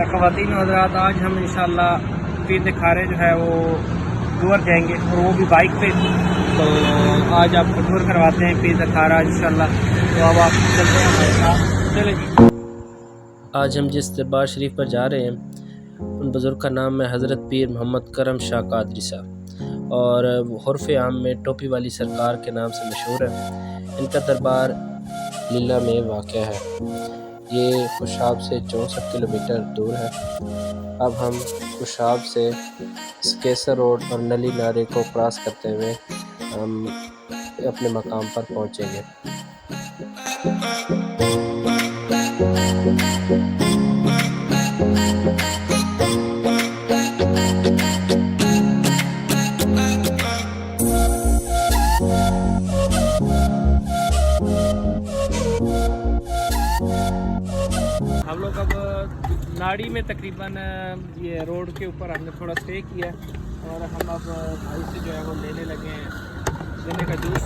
ख़वातीन हज़रात, आज हम इंशाल्लाह पीर खारे जो है वो टूर जाएंगे और वो भी बाइक पे। तो आज आपको टूर करवाते हैं पीर खारा इंशाल्लाह। तो अब आप चलते हैं हमारे साथ, चले जी। आज हम जिस दरबार शरीफ पर जा रहे हैं उन बुज़ुर्ग का नाम है हज़रत पीर मोहम्मद करम शाह कादरी साहब, और हरफ आम में टोपी वाली सरकार के नाम से मशहूर है। इनका दरबार लीला में वाक़ है। ये खुशाब से 64 किलोमीटर दूर है। अब हम खुशाब से केसर रोड और नली नारे को क्रॉस करते हुए हम अपने मकाम पर पहुँचेंगे। हम लोग अब नाड़ी में तकरीबन ये रोड के ऊपर हमने थोड़ा स्टे किया और हम अब भाई से जो है वो लेने लगे हैं गन्ने का जूस,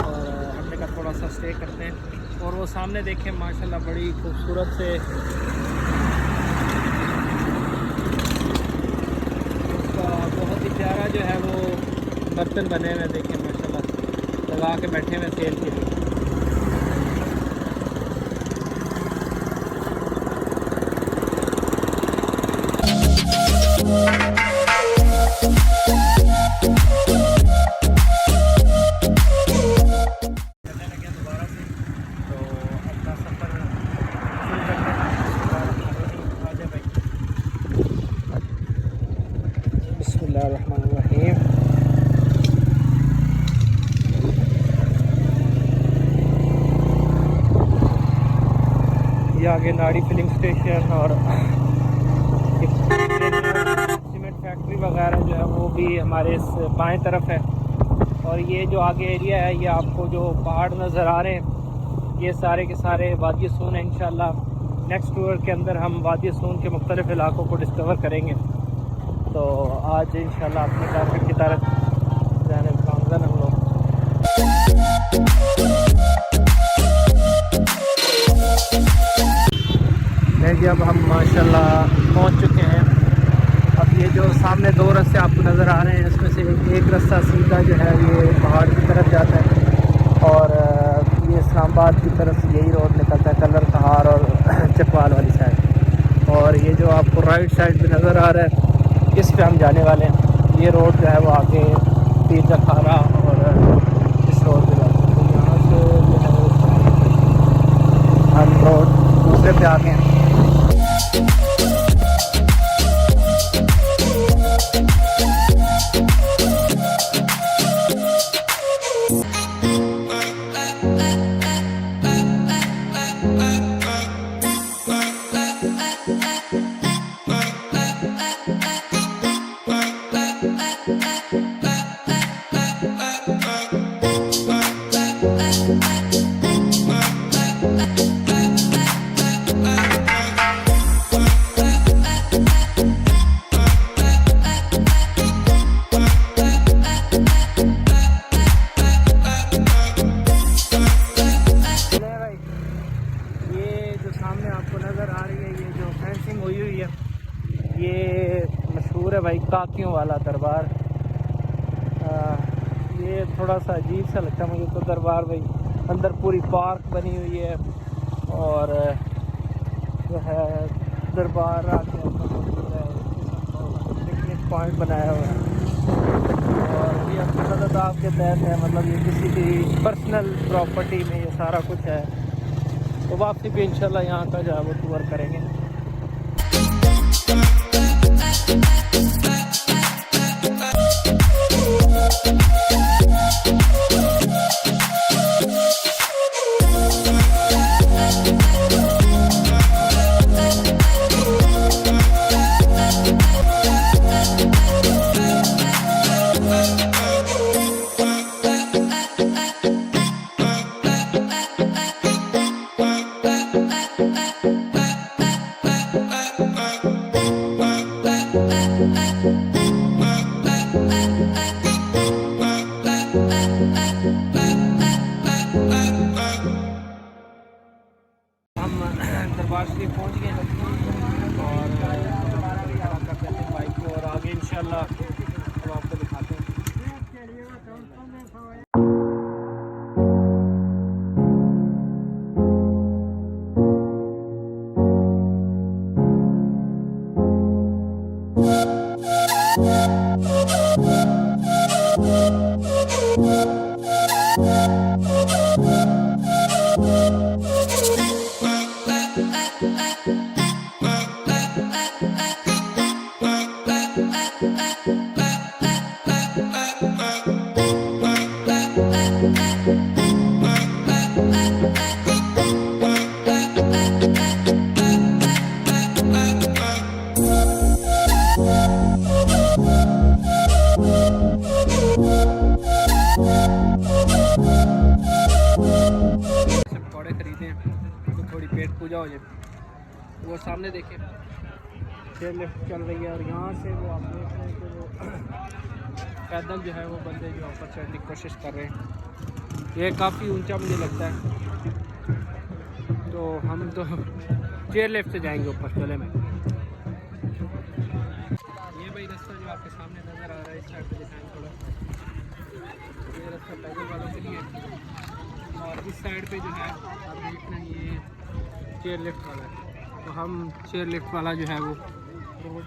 और हमने कहा थोड़ा सा स्टे करते हैं। और वो सामने देखें माशाल्लाह बड़ी खूबसूरत से उसका बहुत ही प्यारा जो है वो बर्तन बने हुए देखें माशाल्लाह, लगा के बैठे हुए सेल के लिए। बिस्मिल्लाहिर्रहमानिर्रहीम। ये आगे नाड़ी फिलिंग स्टेशन और सीमेंट फैक्ट्री वगैरह जो है वो भी हमारे इस बाएं तरफ है। और ये जो आगे एरिया है, ये आपको जो पहाड़ नज़र आ रहे हैं, ये सारे के सारे वादी सून है। इंशाल्लाह नेक्स्ट टूर के अंदर हम वादी सून के मुख्तलिफ़ इलाकों को डिस्कवर करेंगे। तो आज इंशाल्लाह अपने टारगेट की तरफ जाने का हम लोग। जी अब हम माशाल्लाह पहुंच चुके हैं। अब ये जो सामने दो रास्ते आपको नज़र आ रहे हैं, इसमें से एक रास्ता सीधा जो है ये पहाड़ की तरफ जाता है और ये इस्लामाबाद की तरफ से यही रोड निकलता है, कलर कहार और चकवाल वाली साइड। और ये जो आपको राइट साइड पे नज़र आ रहा है, इस पे हम जाने वाले हैं। ये रोड जो है वो आगे पीर खारा और इस रोड पे जाते हैं। तो यहाँ से जो है हम रोड दूसरे पे आ गए हैं। ये मशहूर है भाई काकियों वाला दरबार। ये थोड़ा सा अजीब सा लगता है मुझे तो दरबार भाई। अंदर पूरी पार्क बनी हुई है और जो है दरबार आके पिकनिक पॉइंट बनाया हुआ है। और ये अदाब के तहत है, मतलब ये किसी की पर्सनल प्रॉपर्टी में ये सारा कुछ है। तो वापसी भी इंशाल्लाह यहाँ का जो है वो टूर करेंगे। पकौड़े खरीदे तो थोड़ी पेट पूजा हो जाए। वो सामने देखें चेयर लिफ्ट चल रही है और यहाँ से वो आप देख रहे हैं कि वो पैदल जो है वो बंदे जो ऊपर चढ़ने की कोशिश कर रहे हैं। ये काफ़ी ऊंचा मुझे लगता है, तो हम तो चेयर लिफ्ट से जाएंगे ऊपर। चले मैं ये भाई रास्ता जो आपके सामने नज़र आ रहा है इस साइड पे दिखाएं थोड़ा। ये रास्ता पैदल वालों के लिए है और इस साइड पे जो है आप देख रहे हैं ये चेयर लिफ्ट वाला है। तो हम चेयर लिफ्ट वाला जो है वो रोड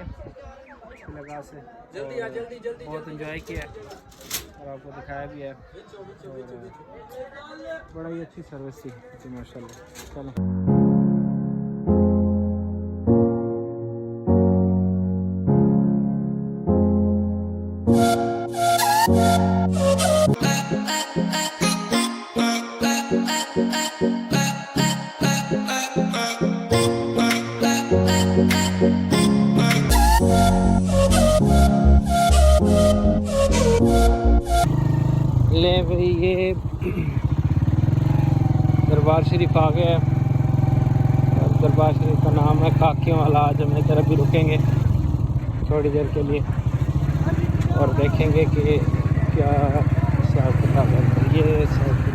अच्छी लगा से जल्दी बहुत इंजॉय किया और आपको दिखाया भी है। और बड़ा ही अच्छी सर्विस थी माशाल्लाह। चलो ले भाई ये दरबार शरीफ आ गया है। और दरबार शरीफ का नाम है काकियों वाला। आज हम इधर भी रुकेंगे थोड़ी देर के लिए और देखेंगे कि क्या हिसाब किताब है। ये सब